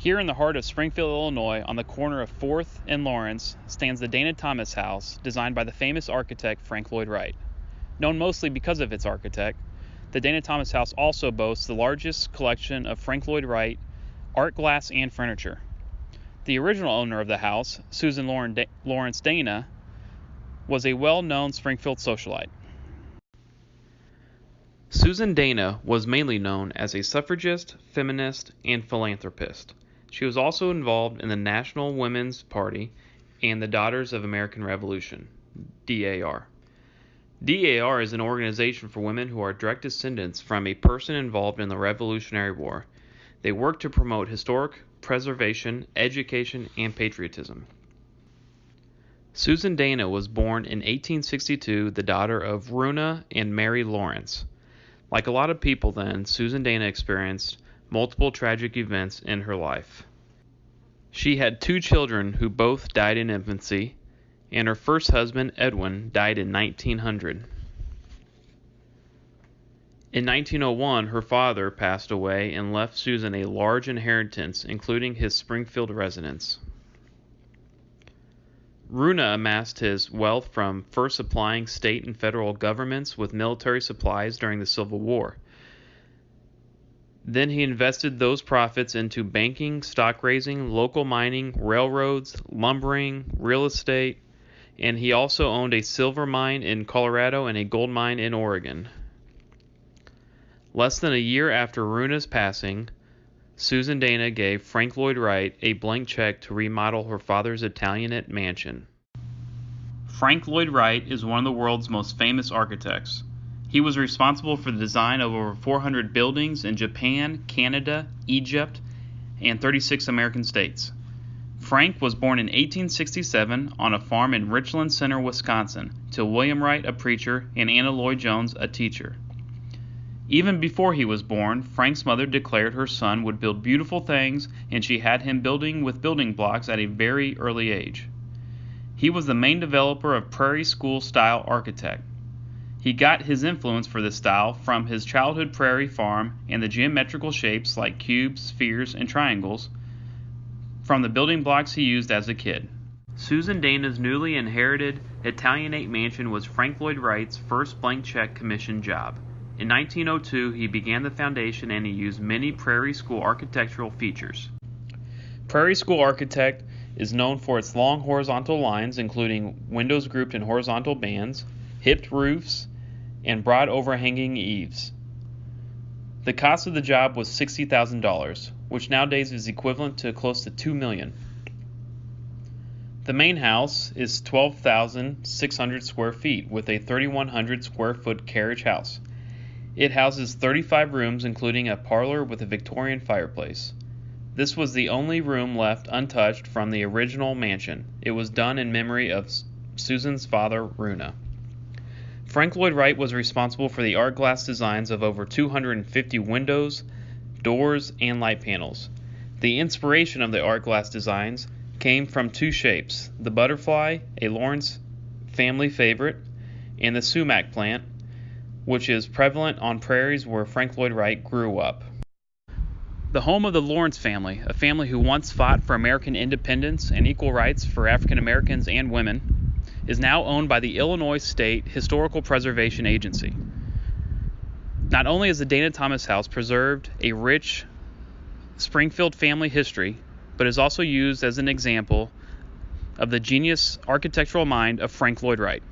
Here in the heart of Springfield, Illinois, on the corner of 4th and Lawrence, stands the Dana Thomas House, designed by the famous architect Frank Lloyd Wright. Known mostly because of its architect, the Dana Thomas House also boasts the largest collection of Frank Lloyd Wright art glass and furniture. The original owner of the house, Susan Lawrence Dana, was a well-known Springfield socialite. Susan Dana was mainly known as a suffragist, feminist, and philanthropist. She was also involved in the National Women's Party and the Daughters of American Revolution, DAR. DAR is an organization for women who are direct descendants from a person involved in the Revolutionary War. They work to promote historic preservation, education, and patriotism. Susan Dana was born in 1862, the daughter of Runa and Mary Lawrence. Like a lot of people then, Susan Dana experienced multiple tragic events in her life. She had 2 children who both died in infancy, and her first husband, Edwin, died in 1900. In 1901, her father passed away and left Susan a large inheritance, including his Springfield residence. Runa amassed his wealth from first supplying state and federal governments with military supplies during the Civil War. Then he invested those profits into banking, stock raising, local mining, railroads, lumbering, real estate, and he also owned a silver mine in Colorado and a gold mine in Oregon. Less than a year after Runa's passing, Susan Dana gave Frank Lloyd Wright a blank check to remodel her father's Italianate mansion. Frank Lloyd Wright is one of the world's most famous architects. He was responsible for the design of over 400 buildings in Japan, Canada, Egypt, and 36 American states. Frank was born in 1867 on a farm in Richland Center, Wisconsin, to William Wright, a preacher, and Anna Lloyd Jones, a teacher. Even before he was born, Frank's mother declared her son would build beautiful things, and she had him building with building blocks at a very early age. He was the main developer of Prairie School-style architect. He got his influence for this style from his childhood prairie farm and the geometrical shapes like cubes, spheres, and triangles from the building blocks he used as a kid. Susan Dana's newly inherited Italianate mansion was Frank Lloyd Wright's first blank check commission job. In 1902, he began the foundation and he used many Prairie School architectural features. Prairie School architect is known for its long horizontal lines, including windows grouped in horizontal bands, hipped roofs, and broad overhanging eaves. The cost of the job was $60,000, which nowadays is equivalent to close to $2 million. The main house is 12,600 square feet with a 3,100 square foot carriage house. It houses 35 rooms, including a parlor with a Victorian fireplace. This was the only room left untouched from the original mansion. It was done in memory of Susan's father, Runa. Frank Lloyd Wright was responsible for the art glass designs of over 250 windows, doors, and light panels. The inspiration of the art glass designs came from 2 shapes: the butterfly, a Lawrence family favorite, and the sumac plant, which is prevalent on prairies where Frank Lloyd Wright grew up. The home of the Lawrence family, a family who once fought for American independence and equal rights for African Americans and women, is now owned by the Illinois State Historical Preservation Agency. Not only has the Dana Thomas House preserved a rich Springfield family history, but is also used as an example of the genius architectural mind of Frank Lloyd Wright.